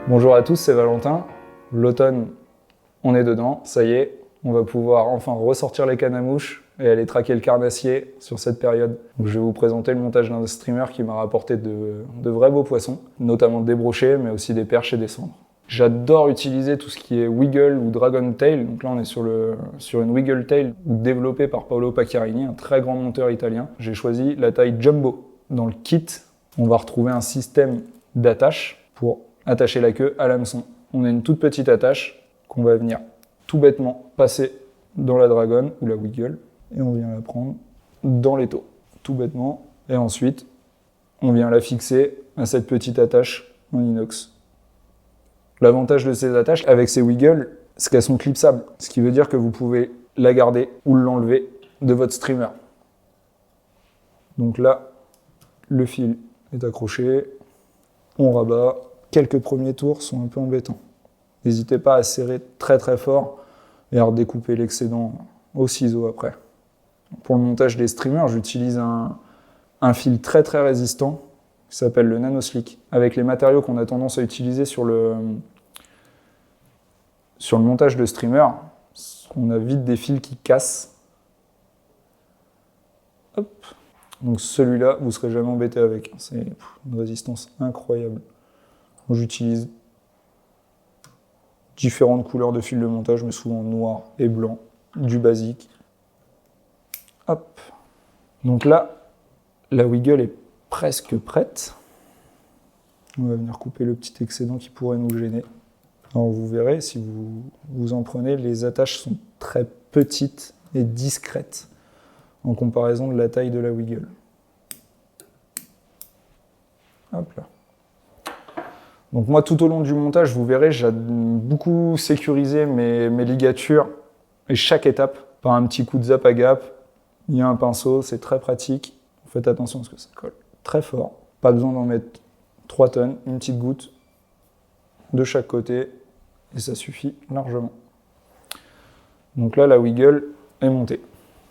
Bonjour à tous, c'est Valentin. L'automne, on est dedans, ça y est, on va pouvoir enfin ressortir les cannes à mouches et aller traquer le carnassier sur cette période. Donc, je vais vous présenter le montage d'un streamer qui m'a rapporté de vrais beaux poissons, notamment des brochets, mais aussi des perches et des cendres. J'adore utiliser tout ce qui est wiggle ou dragon tail. Donc là, on est sur une wiggle tail développée par Paolo Pacchiarini, un très grand monteur italien. J'ai choisi la taille jumbo. Dans le kit, on va retrouver un système d'attache pour attacher la queue à l'hameçon. On a une toute petite attache qu'on va venir tout bêtement passer dans la dragon ou la wiggle et on vient la prendre dans l'étau, tout bêtement. Et ensuite, on vient la fixer à cette petite attache en inox. L'avantage de ces attaches avec ces wiggles, c'est qu'elles sont clipsables, ce qui veut dire que vous pouvez la garder ou l'enlever de votre streamer. Donc là, le fil est accroché, on rabat. Quelques premiers tours sont un peu embêtants. N'hésitez pas à serrer très très fort et à redécouper l'excédent au ciseau après. Pour le montage des streamers, j'utilise un fil très très résistant qui s'appelle le NanoSlick. Avec les matériaux qu'on a tendance à utiliser sur le montage de streamers, on a vite des fils qui cassent. Hop. Donc celui-là, vous ne serez jamais embêté avec. C'est une résistance incroyable. J'utilise différentes couleurs de fil de montage, mais souvent noir et blanc, du basique. Hop. Donc là, la wiggle est presque prête. On va venir couper le petit excédent qui pourrait nous gêner. Alors vous verrez, si vous en prenez, les attaches sont très petites et discrètes en comparaison de la taille de la wiggle. Hop là. Donc moi, tout au long du montage, vous verrez, j'ai beaucoup sécurisé mes ligatures et chaque étape par un petit coup de zap à gap. Il y a un pinceau, c'est très pratique. Faites attention parce que ça colle très fort. Pas besoin d'en mettre 3 tonnes, une petite goutte de chaque côté et ça suffit largement. Donc là, la wiggle est montée.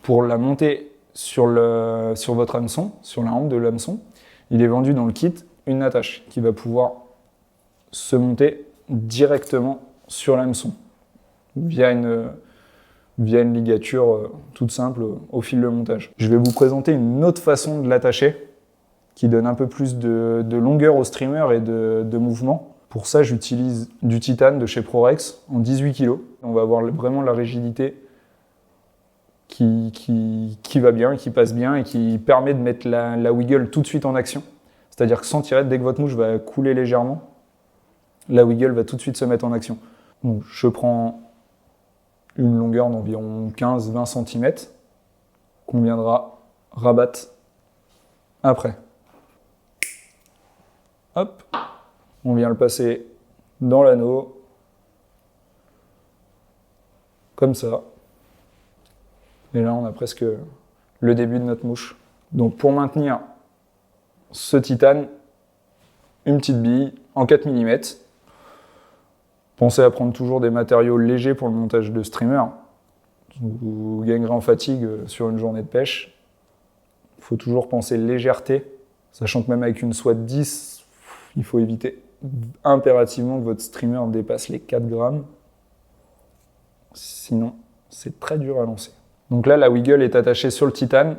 Pour la monter sur votre hameçon, sur la hampe de l'hameçon, il est vendu dans le kit une attache qui va pouvoir se monter directement sur l'hameçon via une ligature toute simple au fil de montage. Je vais vous présenter une autre façon de l'attacher qui donne un peu plus de longueur au streamer et de mouvement. Pour ça, j'utilise du titane de chez Prorex en 18 kg. On va avoir vraiment la rigidité qui va bien, qui passe bien et qui permet de mettre la wiggle tout de suite en action. C'est-à-dire que sans tirette, dès que votre mouche va couler légèrement, la wiggle va tout de suite se mettre en action. Donc, je prends une longueur d'environ 15-20 cm qu'on viendra rabattre après. Hop, on vient le passer dans l'anneau, comme ça. Et là, on a presque le début de notre mouche. Donc pour maintenir ce titane, une petite bille en 4 mm. Pensez à prendre toujours des matériaux légers pour le montage de streamer. Vous gagnerez en fatigue sur une journée de pêche. Il faut toujours penser légèreté, sachant que même avec une soie de 10, il faut éviter impérativement que votre streamer dépasse les 4 grammes. Sinon, c'est très dur à lancer. Donc là, la wiggle est attachée sur le titane.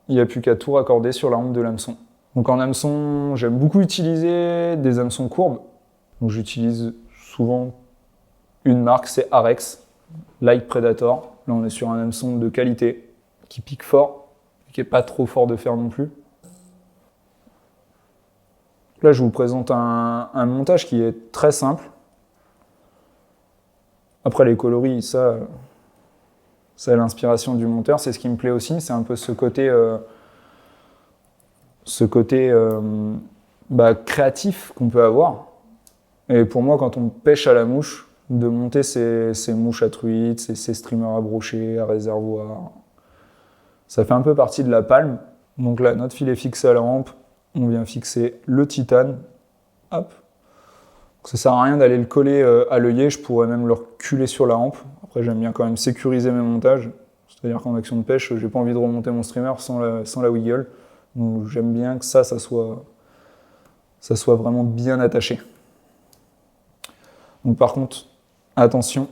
Il n'y a plus qu'à tout raccorder sur la hampe de l'hameçon. Donc en hameçon, j'aime beaucoup utiliser des hameçons courbes. Donc j'utilise souvent une marque, c'est Arex, Light Predator. Là, on est sur un hameçon de qualité qui pique fort, qui n'est pas trop fort de fer non plus. Là, je vous présente un montage qui est très simple. Après, les coloris, ça c'est l'inspiration du monteur, c'est ce qui me plaît aussi, c'est un peu ce côté créatif qu'on peut avoir. Et pour moi, quand on pêche à la mouche, de monter ces mouches à truites, ces streamers à brochets, à réservoir, ça fait un peu partie de la palme. Donc là, notre filet est fixé à la hampe, on vient fixer le titane, hop. Ça sert à rien d'aller le coller à l'œillet, je pourrais même le reculer sur la hampe. Après, j'aime bien quand même sécuriser mes montages. C'est-à-dire qu'en action de pêche, j'ai pas envie de remonter mon streamer sans la wiggle. Donc j'aime bien que ça soit vraiment bien attaché. Donc par contre, attention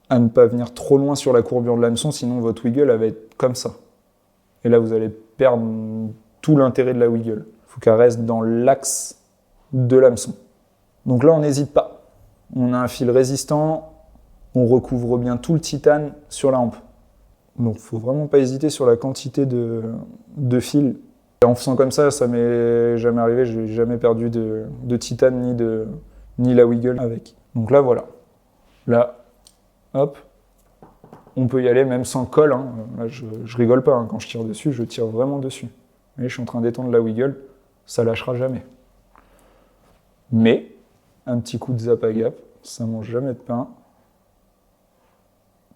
à ne pas venir trop loin sur la courbure de l'hameçon, sinon votre wiggle elle va être comme ça. Et là, vous allez perdre tout l'intérêt de la wiggle. Il faut qu'elle reste dans l'axe de l'hameçon. Donc là, on n'hésite pas. On a un fil résistant, on recouvre bien tout le titane sur la hampe. Donc il ne faut vraiment pas hésiter sur la quantité de fil. En faisant comme ça m'est jamais arrivé, je n'ai jamais perdu de titane ni la wiggle avec. Donc là, voilà. Là, hop, on peut y aller même sans colle. Hein. Là, je rigole pas, hein. Quand je tire dessus, je tire vraiment dessus. Et je suis en train d'étendre la wiggle, ça lâchera jamais. Mais, un petit coup de zap à gap, ça mange jamais de pain.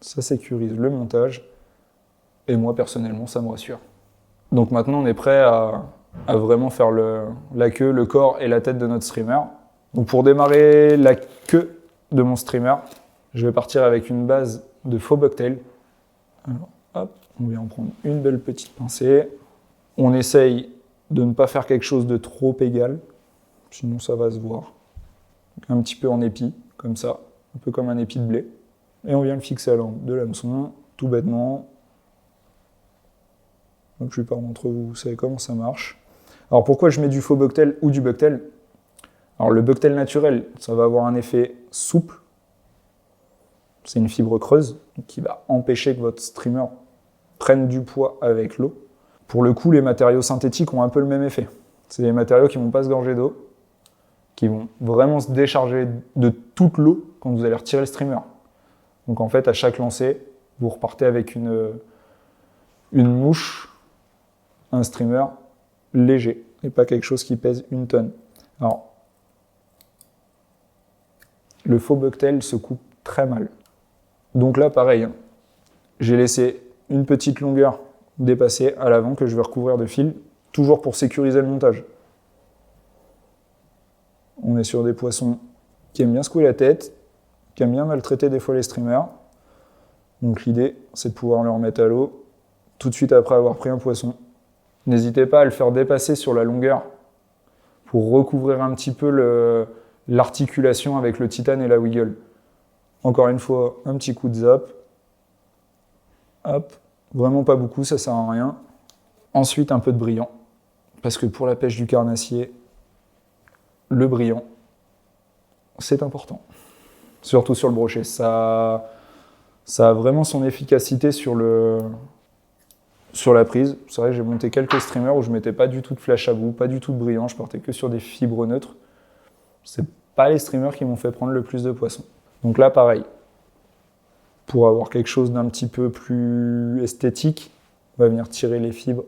Ça sécurise le montage. Et moi, personnellement, ça me rassure. Donc maintenant, on est prêt à vraiment faire la queue, le corps et la tête de notre streamer. Donc pour démarrer la queue de mon streamer, je vais partir avec une base de faux bucktail. Alors, hop, on vient en prendre une belle petite pincée. On essaye de ne pas faire quelque chose de trop égal, sinon ça va se voir. Un petit peu en épi, comme ça, un peu comme un épi de blé. Et on vient le fixer à l'angle de l'hameçon, tout bêtement. La plupart d'entre vous, vous savez comment ça marche. Alors pourquoi je mets du faux bucktail ou du bucktail? Alors le bucktail naturel, ça va avoir un effet souple. C'est une fibre creuse qui va empêcher que votre streamer prenne du poids avec l'eau. Pour le coup, les matériaux synthétiques ont un peu le même effet. C'est des matériaux qui ne vont pas se gorger d'eau, qui vont vraiment se décharger de toute l'eau quand vous allez retirer le streamer. Donc en fait, à chaque lancer, vous repartez avec une mouche, un streamer léger, et pas quelque chose qui pèse 1 tonne. Alors, le faux bucktail se coupe très mal. Donc là, pareil, hein, j'ai laissé une petite longueur dépassée à l'avant que je vais recouvrir de fil, toujours pour sécuriser le montage. On est sur des poissons qui aiment bien secouer la tête, qui aiment bien maltraiter des fois les streamers. Donc l'idée, c'est de pouvoir le remettre à l'eau tout de suite après avoir pris un poisson. N'hésitez pas à le faire dépasser sur la longueur pour recouvrir un petit peu l'articulation avec le titane et la wiggle. Encore une fois, un petit coup de zap. Hop, vraiment pas beaucoup, ça sert à rien. Ensuite, un peu de brillant. Parce que pour la pêche du carnassier, le brillant, c'est important. Surtout sur le brochet. Ça a vraiment son efficacité sur la prise. C'est vrai que j'ai monté quelques streamers où je mettais pas du tout de flash à bout, pas du tout de brillant, je partais que sur des fibres neutres. C'est pas les streamers qui m'ont fait prendre le plus de poissons. Donc là, pareil. Pour avoir quelque chose d'un petit peu plus esthétique, on va venir tirer les fibres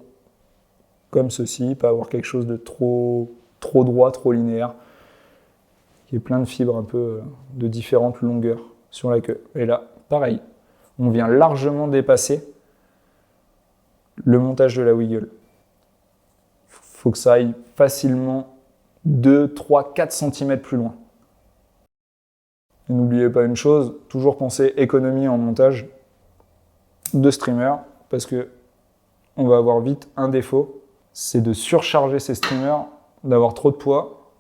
comme ceci, pas avoir quelque chose de trop droit, trop linéaire. Il y a plein de fibres un peu de différentes longueurs sur la queue. Et là, pareil, on vient largement dépasser le montage de la wiggle. Il faut que ça aille facilement 2, 3, 4 cm plus loin. Et n'oubliez pas une chose, toujours penser économie en montage de streamer, parce que on va avoir vite un défaut, c'est de surcharger ces streamers, d'avoir trop de poids,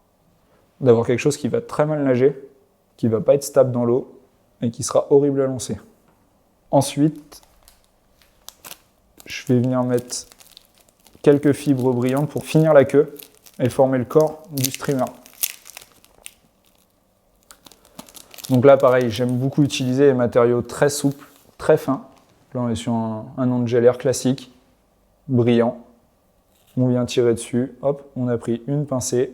d'avoir quelque chose qui va très mal nager, qui va pas être stable dans l'eau et qui sera horrible à lancer. Ensuite, je vais venir mettre quelques fibres brillantes pour finir la queue et former le corps du streamer. Donc là, pareil, j'aime beaucoup utiliser des matériaux très souples, très fins. Là, on est sur un Angelair classique, brillant. On vient tirer dessus, hop, on a pris une pincée.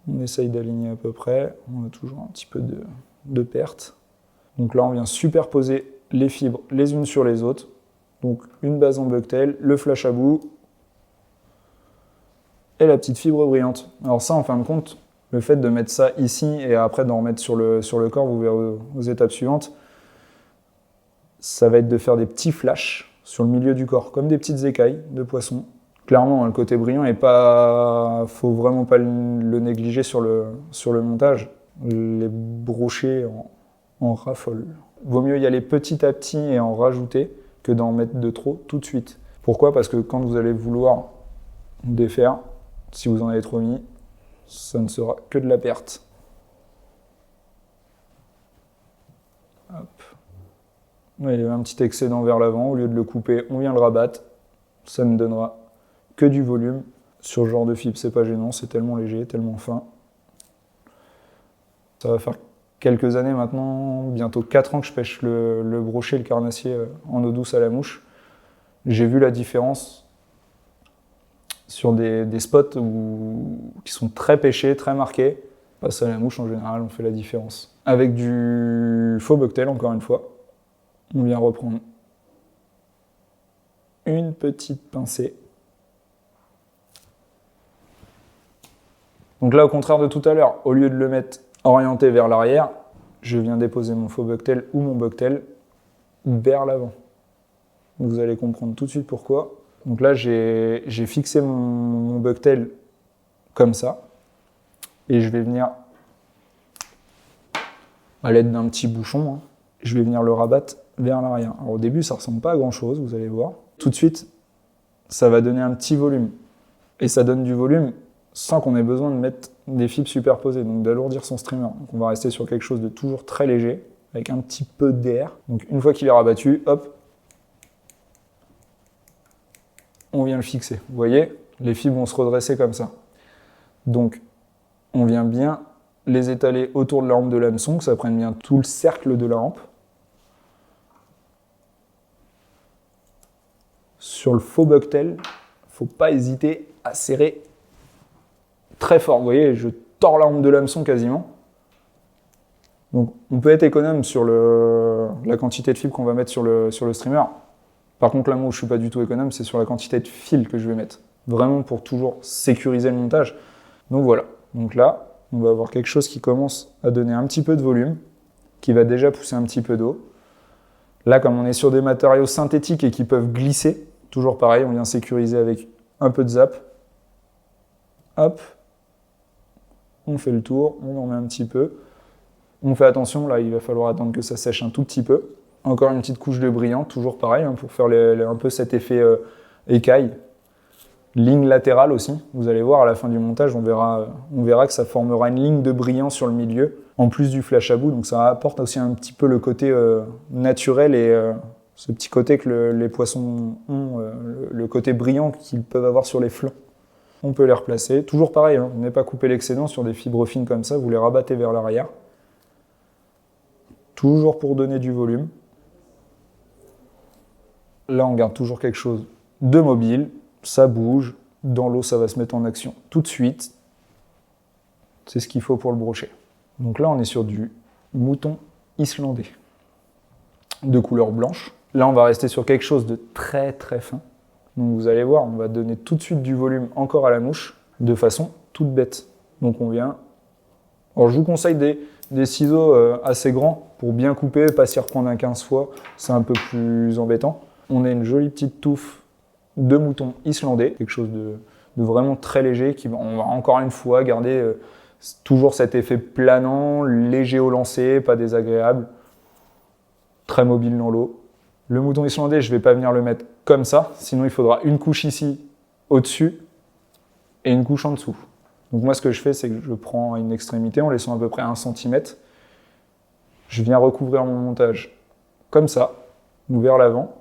On essaye d'aligner à peu près. On a toujours un petit peu de perte. Donc là, on vient superposer les fibres les unes sur les autres. Donc une base en bucktail, le flash à bout et la petite fibre brillante. Alors ça, en fin de compte, le fait de mettre ça ici et après d'en remettre sur le corps, vous verrez aux étapes suivantes, ça va être de faire des petits flashs sur le milieu du corps, comme des petites écailles de poisson. Clairement, le côté brillant est pas, faut vraiment pas le négliger sur le montage. Les brochets en raffolent. Vaut mieux y aller petit à petit et en rajouter que d'en mettre de trop tout de suite. Pourquoi? Parce que quand vous allez vouloir défaire, si vous en avez trop mis, ça ne sera que de la perte. Hop. Ouais, il y avait un petit excédent vers l'avant, au lieu de le couper, on vient le rabattre. Ça ne donnera que du volume. Sur ce genre de fibre, c'est pas gênant, c'est tellement léger, tellement fin. Ça va faire quelques années maintenant, bientôt 4 ans que je pêche le brochet, le carnassier en eau douce à la mouche. J'ai vu la différence sur des spots qui sont très pêchés, très marqués. Passe à la mouche, en général, on fait la différence. Avec du faux bucktail, encore une fois, on vient reprendre une petite pincée. Donc là, au contraire de tout à l'heure, au lieu de le mettre orienté vers l'arrière, je viens déposer mon faux bucktail ou mon bucktail vers l'avant. Vous allez comprendre tout de suite pourquoi. Donc là, j'ai fixé mon bucktail comme ça. Et je vais venir, à l'aide d'un petit bouchon, je vais venir le rabattre vers l'arrière. Alors au début, ça ne ressemble pas à grand chose, vous allez voir. Tout de suite, ça va donner un petit volume. Et ça donne du volume sans qu'on ait besoin de mettre des fibres superposées, donc d'alourdir son streamer. Donc on va rester sur quelque chose de toujours très léger, avec un petit peu d'air. Donc une fois qu'il est rabattu, hop, on vient le fixer. Vous voyez, les fibres vont se redresser comme ça. Donc on vient bien les étaler autour de la hampe de l'hameçon, que ça prenne bien tout le cercle de la hampe. Sur le faux bucktail, il ne faut pas hésiter à serrer très fort. Vous voyez, je tords la hampe de l'hameçon quasiment. Donc on peut être économe sur la quantité de fibres qu'on va mettre sur le streamer. Par contre, là, moi, où je ne suis pas du tout économe, c'est sur la quantité de fil que je vais mettre. Vraiment pour toujours sécuriser le montage. Donc voilà. Donc là, on va avoir quelque chose qui commence à donner un petit peu de volume, qui va déjà pousser un petit peu d'eau. Là, comme on est sur des matériaux synthétiques et qui peuvent glisser, toujours pareil, on vient sécuriser avec un peu de zap. Hop. On fait le tour, on en met un petit peu. On fait attention, là, il va falloir attendre que ça sèche un tout petit peu. Encore une petite couche de brillant, toujours pareil, pour faire un peu cet effet écaille. Ligne latérale aussi, vous allez voir à la fin du montage, on verra que ça formera une ligne de brillant sur le milieu, en plus du flash à bout, donc ça apporte aussi un petit peu le côté naturel et ce petit côté que les poissons ont, le côté brillant qu'ils peuvent avoir sur les flancs. On peut les replacer, toujours pareil, vous n'avez pas coupé l'excédent sur des fibres fines comme ça, vous les rabattez vers l'arrière. Toujours pour donner du volume. Là, on garde toujours quelque chose de mobile, ça bouge, dans l'eau, ça va se mettre en action tout de suite. C'est ce qu'il faut pour le brochet. Donc là, on est sur du mouton islandais de couleur blanche. Là, on va rester sur quelque chose de très très fin. Donc vous allez voir, on va donner tout de suite du volume encore à la mouche, de façon toute bête. Donc on vient... Alors je vous conseille des ciseaux assez grands pour bien couper, pas s'y reprendre un 15 fois, c'est un peu plus embêtant. On a une jolie petite touffe de mouton islandais, quelque chose de vraiment très léger, on va encore une fois garder toujours cet effet planant, léger au lancer, pas désagréable, très mobile dans l'eau. Le mouton islandais, je ne vais pas venir le mettre comme ça, sinon il faudra une couche ici au-dessus et une couche en dessous. Donc moi ce que je fais, c'est que je prends une extrémité en laissant à peu près 1 cm. Je viens recouvrir mon montage comme ça, vers l'avant.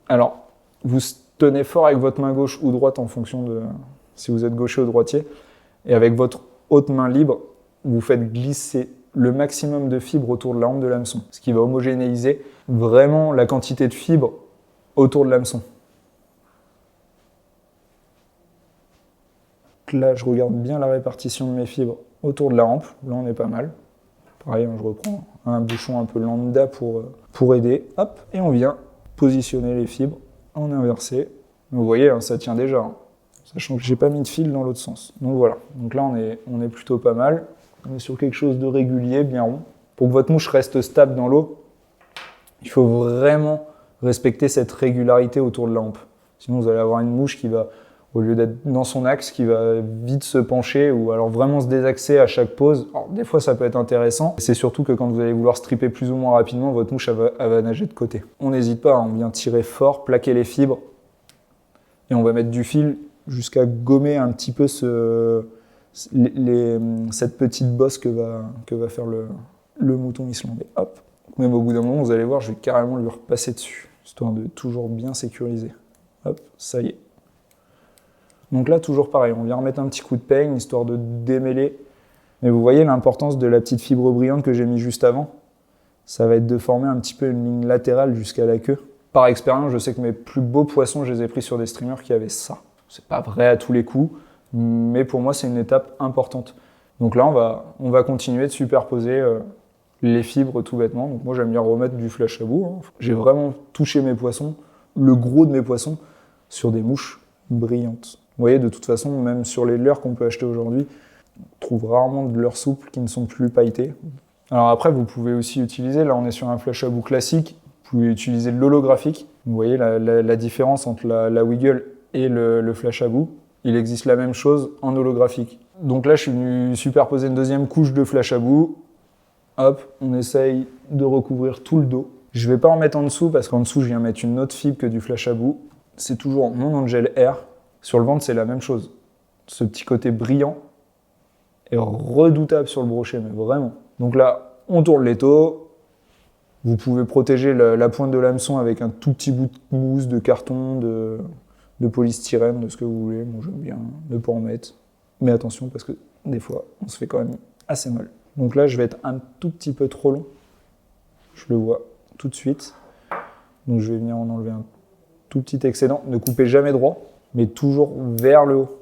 Alors, vous tenez fort avec votre main gauche ou droite en fonction de si vous êtes gaucher ou droitier. Et avec votre autre main libre, vous faites glisser le maximum de fibres autour de la hampe de l'hameçon, ce qui va homogénéiser vraiment la quantité de fibres autour de l'hameçon. Là, je regarde bien la répartition de mes fibres autour de la hampe. Là, on est pas mal. Pareil, je reprends un bouchon un peu lambda pour aider. Hop, et on vient positionner les fibres en inversé. Vous voyez, ça tient déjà, sachant que j'ai pas mis de fil dans l'autre sens. Donc voilà. Donc là, on est plutôt pas mal. On est sur quelque chose de régulier, bien rond. Pour que votre mouche reste stable dans l'eau, il faut vraiment respecter cette régularité autour de la hampe. Sinon, vous allez avoir une mouche qui va, au lieu d'être dans son axe, qui va vite se pencher ou alors vraiment se désaxer à chaque pause. Alors, des fois, ça peut être intéressant. C'est surtout que quand vous allez vouloir stripper plus ou moins rapidement, votre mouche elle va nager de côté. On n'hésite pas, on vient tirer fort, plaquer les fibres et on va mettre du fil jusqu'à gommer un petit peu cette petite bosse que va faire le mouton islandais. Hop. Même au bout d'un moment, vous allez voir, je vais carrément lui repasser dessus, histoire de toujours bien sécuriser. Hop, ça y est. Donc là, toujours pareil, on vient remettre un petit coup de peigne, histoire de démêler. Mais vous voyez l'importance de la petite fibre brillante que j'ai mis juste avant. Ça va être de former un petit peu une ligne latérale jusqu'à la queue. Par expérience, je sais que mes plus beaux poissons, je les ai pris sur des streamers qui avaient ça. C'est pas vrai à tous les coups, mais pour moi, c'est une étape importante. Donc là, on va continuer de superposer les fibres tout bêtement. Donc moi, j'aime bien remettre du flash à bout. J'ai vraiment touché mes poissons, le gros de mes poissons, sur des mouches brillantes. Vous voyez, de toute façon, même sur les leurres qu'on peut acheter aujourd'hui, on trouve rarement de leurres souples qui ne sont plus pailletées. Alors après, vous pouvez aussi utiliser, là on est sur un flash à bout classique, vous pouvez utiliser de l'holographique. Vous voyez la différence entre la wiggle et le flash à bout. Il existe la même chose en holographique. Donc là, je suis venu superposer une deuxième couche de flash à bout. Hop, on essaye de recouvrir tout le dos. Je vais pas en mettre en dessous parce qu'en dessous, je viens mettre une autre fibre que du flash à bout. C'est toujours mon Angel Air. Sur le ventre, c'est la même chose. Ce petit côté brillant est redoutable sur le brochet, mais vraiment. Donc là, on tourne l'étau. Vous pouvez protéger la pointe de l'hameçon avec un tout petit bout de mousse, de carton, de polystyrène, de ce que vous voulez. Moi, j'aime bien ne pas en mettre. Mais attention, parce que des fois, on se fait quand même assez mal. Donc là, je vais être un tout petit peu trop long. Je le vois tout de suite. Donc je vais venir en enlever un tout petit excédent. Ne coupez jamais droit, mais toujours vers le haut.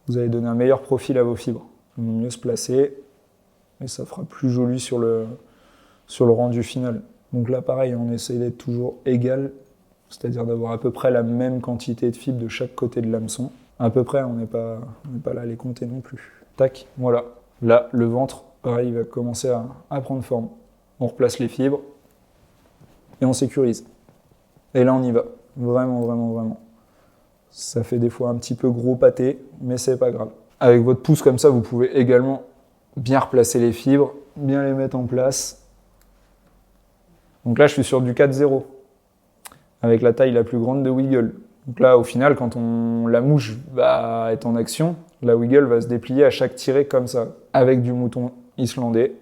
Vous allez donner un meilleur profil à vos fibres. Ils vont mieux se placer et ça fera plus joli sur le rendu final. Donc là, pareil, on essaye d'être toujours égal, c'est-à-dire d'avoir à peu près la même quantité de fibres de chaque côté de l'hameçon. À peu près, on n'est pas là à les compter non plus. Tac, voilà. Là, le ventre, pareil, il va commencer à prendre forme. On replace les fibres et on sécurise. Et là, on y va. Vraiment, vraiment, vraiment. Ça fait des fois un petit peu gros pâté, mais c'est pas grave. Avec votre pouce comme ça, vous pouvez également bien replacer les fibres, bien les mettre en place. Donc là, je suis sur du 4-0, avec la taille la plus grande de wiggle. Donc là, au final, quand la mouche va être en action, la wiggle va se déplier à chaque tirée comme ça, avec du mouton islandais,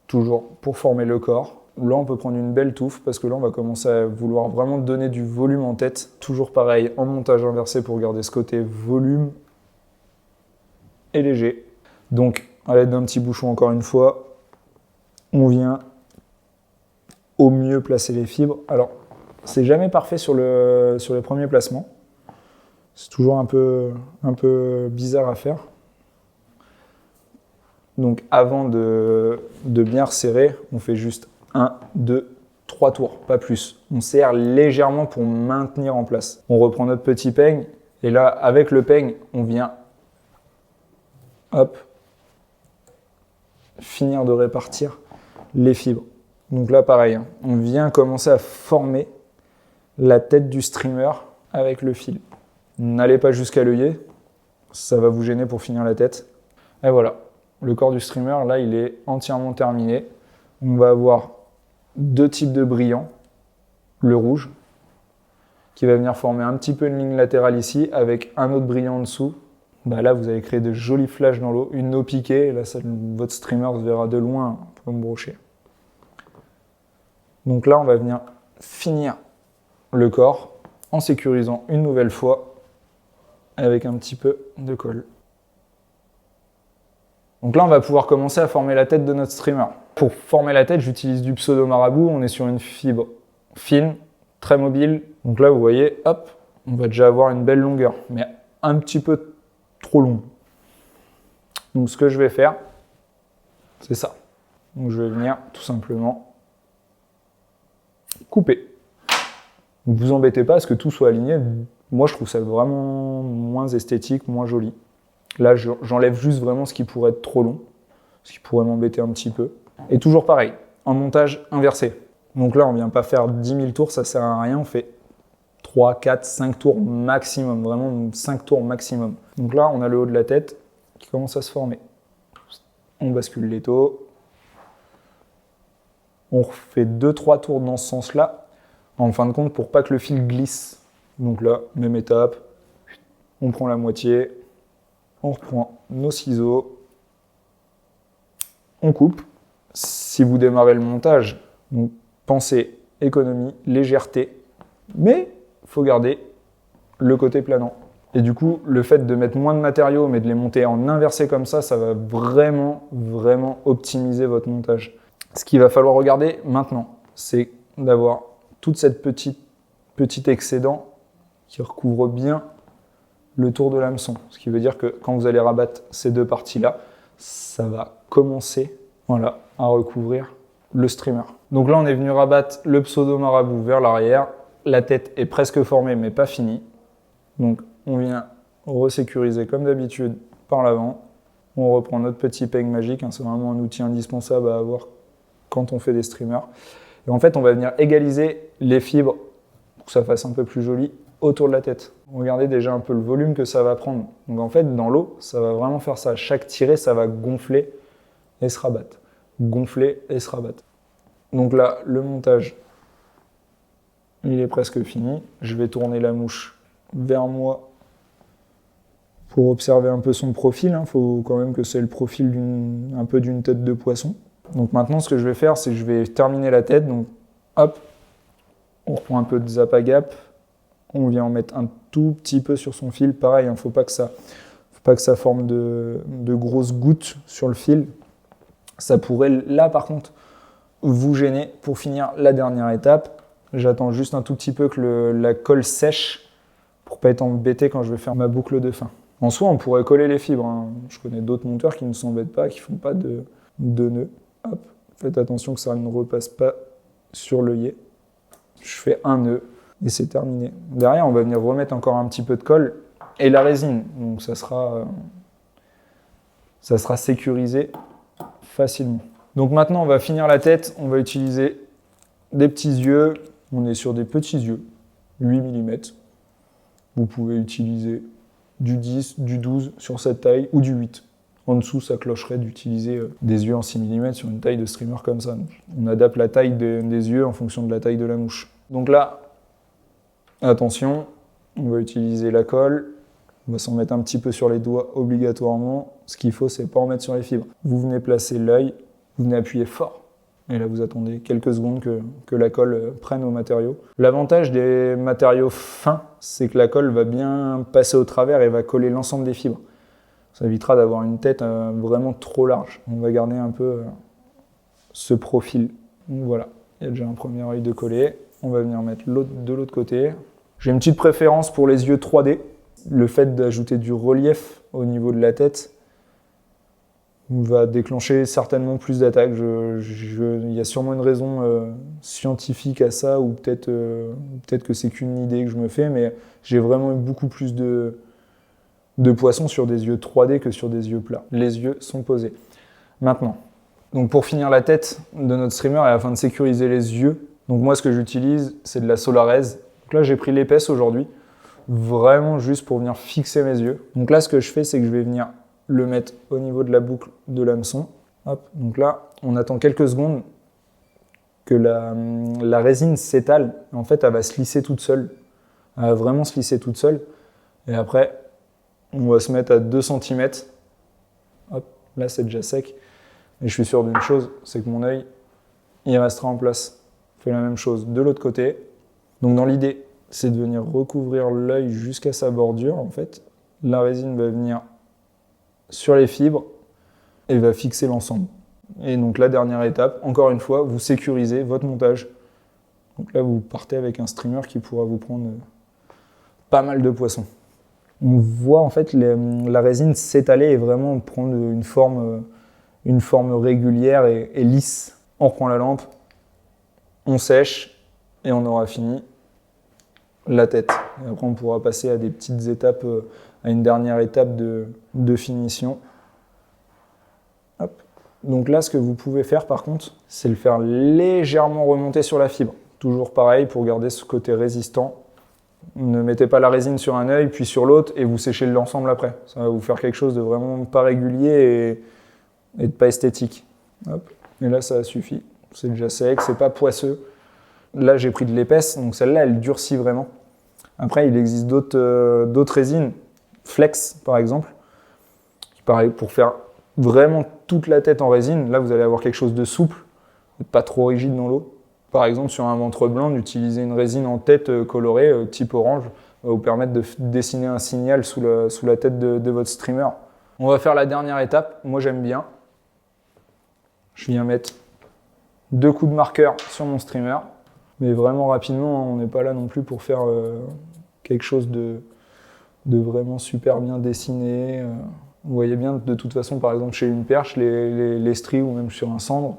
toujours pour former le corps. Là, on peut prendre une belle touffe, parce que là, on va commencer à vouloir vraiment donner du volume en tête. Toujours pareil, en montage inversé pour garder ce côté volume et léger. Donc, à l'aide d'un petit bouchon, encore une fois, on vient au mieux placer les fibres. Alors, c'est jamais parfait sur les premiers placements. C'est toujours un peu bizarre à faire. Donc, avant de bien resserrer, on fait juste 1, 2, 3 tours, pas plus. On serre légèrement pour maintenir en place. On reprend notre petit peigne, et là, avec le peigne, on vient, hop, finir de répartir les fibres. Donc là, pareil, on vient commencer à former la tête du streamer avec le fil. N'allez pas jusqu'à l'œillet, ça va vous gêner pour finir la tête. Et voilà, le corps du streamer, là, il est entièrement terminé. On va avoir deux types de brillants. Le rouge, qui va venir former un petit peu une ligne latérale ici, avec un autre brillant en dessous. Bah là, vous allez créer de jolis flashs dans l'eau, une eau piquée, et là, votre streamer se verra de loin pour me brocher. Donc là, on va venir finir le corps en sécurisant une nouvelle fois avec un petit peu de colle. Donc là, on va pouvoir commencer à former la tête de notre streamer. Pour former la tête, j'utilise du pseudo marabout. On est sur une fibre fine, très mobile. Donc là, vous voyez, hop, on va déjà avoir une belle longueur, mais un petit peu trop longue. Donc ce que je vais faire, c'est ça. Donc je vais venir tout simplement couper. Ne vous embêtez pas à ce que tout soit aligné. Moi, je trouve ça vraiment moins esthétique, moins joli. Là, j'enlève juste vraiment ce qui pourrait être trop long, ce qui pourrait m'embêter un petit peu. Et toujours pareil, en montage inversé. Donc là, on ne vient pas faire 10 000 tours, ça ne sert à rien. On fait 3, 4, 5 tours maximum, vraiment 5 tours maximum. Donc là, on a le haut de la tête qui commence à se former. On bascule l'étau. On refait 2-3 tours dans ce sens-là, en fin de compte, pour pas que le fil glisse. Donc là, même étape, on prend la moitié, on reprend nos ciseaux, on coupe. si vous démarrez le montage, donc pensez économie, légèreté, mais il faut garder le côté planant. Et du coup, le fait de mettre moins de matériaux, mais de les monter en inversé comme ça va vraiment, vraiment optimiser votre montage. Ce qu'il va falloir regarder maintenant, c'est d'avoir toute cette petit excédent qui recouvre bien le tour de l'hameçon. Ce qui veut dire que quand vous allez rabattre ces deux parties-là, ça va commencer voilà, à recouvrir le streamer. Donc là, on est venu rabattre le pseudo-marabout vers l'arrière. La tête est presque formée, mais pas finie. Donc, on vient resécuriser comme d'habitude par l'avant. On reprend notre petit peigne magique. Hein, c'est vraiment un outil indispensable à avoir quand on fait des streamers. Et en fait, on va venir égaliser les fibres pour que ça fasse un peu plus joli autour de la tête. Regardez déjà un peu le volume que ça va prendre. Donc en fait, dans l'eau, ça va vraiment faire ça. Chaque tirée, ça va gonfler et se rabattre. Gonfler et se rabattre. Donc là, le montage, il est presque fini. Je vais tourner la mouche vers moi pour observer un peu son profil. Il faut quand même que c'est le profil un peu d'une tête de poisson. Donc maintenant, ce que je vais faire, c'est que je vais terminer la tête. Donc hop, on reprend un peu de Zap Agap. On vient en mettre un tout petit peu sur son fil. Pareil, il ne faut pas que ça forme de grosses gouttes sur le fil. Ça pourrait, là par contre, vous gêner. Pour finir la dernière étape, j'attends juste un tout petit peu que la colle sèche pour ne pas être embêté quand je vais faire ma boucle de fin. En soi, on pourrait coller les fibres. Hein. Je connais d'autres monteurs qui ne s'embêtent pas, qui ne font pas de nœuds. Hop. Faites attention que ça ne repasse pas sur l'œillet. Je fais un nœud et c'est terminé. Derrière, on va venir remettre encore un petit peu de colle et la résine. Donc ça sera sécurisé facilement. Donc maintenant, on va finir la tête. On va utiliser des petits yeux. On est sur des petits yeux, 8 mm. Vous pouvez utiliser du 10, du 12 sur cette taille ou du 8. En dessous, ça clocherait d'utiliser des yeux en 6 mm sur une taille de streamer comme ça. On adapte la taille des yeux en fonction de la taille de la mouche. Donc là, attention, on va utiliser la colle. On va s'en mettre un petit peu sur les doigts obligatoirement. Ce qu'il faut, c'est pas en mettre sur les fibres. Vous venez placer l'œil, vous venez appuyer fort. Et là, vous attendez quelques secondes que la colle prenne au matériau. L'avantage des matériaux fins, c'est que la colle va bien passer au travers et va coller l'ensemble des fibres. Ça évitera d'avoir une tête vraiment trop large. On va garder un peu ce profil. Donc voilà, il y a déjà un premier œil de collé. On va venir mettre l'autre de l'autre côté. J'ai une petite préférence pour les yeux 3D. Le fait d'ajouter du relief au niveau de la tête va déclencher certainement plus d'attaques. Il y a sûrement une raison scientifique à ça, ou peut-être que c'est qu'une idée que je me fais, mais j'ai vraiment eu beaucoup plus de poissons sur des yeux 3D que sur des yeux plats. Les yeux sont posés. Maintenant, donc pour finir la tête de notre streamer et afin de sécuriser les yeux, donc moi ce que j'utilise, c'est de la Solarez. Donc là j'ai pris l'épaisse aujourd'hui, vraiment juste pour venir fixer mes yeux. Donc là ce que je fais, c'est que je vais venir le mettre au niveau de la boucle de l'hameçon. Hop. Donc là, on attend quelques secondes que la résine s'étale. En fait, elle va se lisser toute seule. Elle va vraiment se lisser toute seule. Et après, on va se mettre à 2 cm. Hop, là, c'est déjà sec. Et je suis sûr d'une chose, c'est que mon œil, il restera en place. On fait la même chose de l'autre côté. Donc dans l'idée, c'est de venir recouvrir l'œil jusqu'à sa bordure. En fait, la résine va venir sur les fibres et va fixer l'ensemble. Et donc la dernière étape, encore une fois, vous sécurisez votre montage. Donc là, vous partez avec un streamer qui pourra vous prendre pas mal de poissons. On voit en fait la résine s'étaler et vraiment prendre une forme régulière et lisse. On reprend la lampe, on sèche et on aura fini la tête. Et après, on pourra passer à des petites étapes, à une dernière étape de finition. Hop. Donc là, ce que vous pouvez faire par contre, c'est le faire légèrement remonter sur la fibre. Toujours pareil pour garder ce côté résistant. Ne mettez pas la résine sur un œil puis sur l'autre et vous séchez l'ensemble après. Ça va vous faire quelque chose de vraiment pas régulier et de pas esthétique. Hop. Et là, ça suffit. C'est déjà sec, c'est pas poisseux. Là, j'ai pris de l'épaisse, donc celle-là, elle durcit vraiment. Après, il existe d'autres résines, Flex par exemple, qui pareil, pour faire vraiment toute la tête en résine, là vous allez avoir quelque chose de souple, pas trop rigide dans l'eau. Par exemple, sur un ventre blanc, d'utiliser une résine en tête colorée, type orange, va vous permettre de dessiner un signal sous la tête de votre streamer. On va faire la dernière étape, moi j'aime bien. Je viens mettre 2 coups de marqueur sur mon streamer, mais vraiment rapidement, on n'est pas là non plus pour faire quelque chose de vraiment super bien dessiné. Vous voyez bien, de toute façon, par exemple, chez une perche, les stries ou même sur un cendre,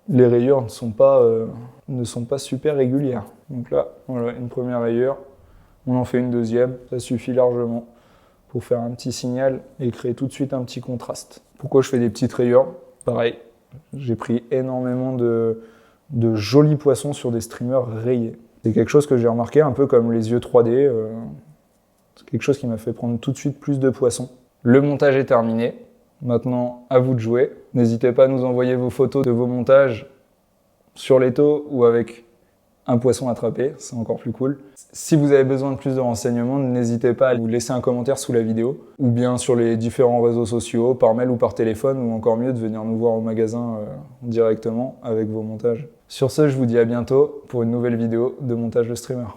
les rayures ne sont pas super régulières. Donc là, voilà, une première rayure, on en fait une deuxième, ça suffit largement pour faire un petit signal et créer tout de suite un petit contraste. Pourquoi je fais des petites rayures? Pareil, j'ai pris énormément de jolis poissons sur des streamers rayés. C'est quelque chose que j'ai remarqué, un peu comme les yeux 3D. C'est quelque chose qui m'a fait prendre tout de suite plus de poissons. Le montage est terminé. Maintenant, à vous de jouer. N'hésitez pas à nous envoyer vos photos de vos montages sur l'étau ou avec un poisson attrapé, c'est encore plus cool. Si vous avez besoin de plus de renseignements, n'hésitez pas à vous laisser un commentaire sous la vidéo ou bien sur les différents réseaux sociaux, par mail ou par téléphone, ou encore mieux de venir nous voir au magasin directement avec vos montages. Sur ce, je vous dis à bientôt pour une nouvelle vidéo de montage de streamer.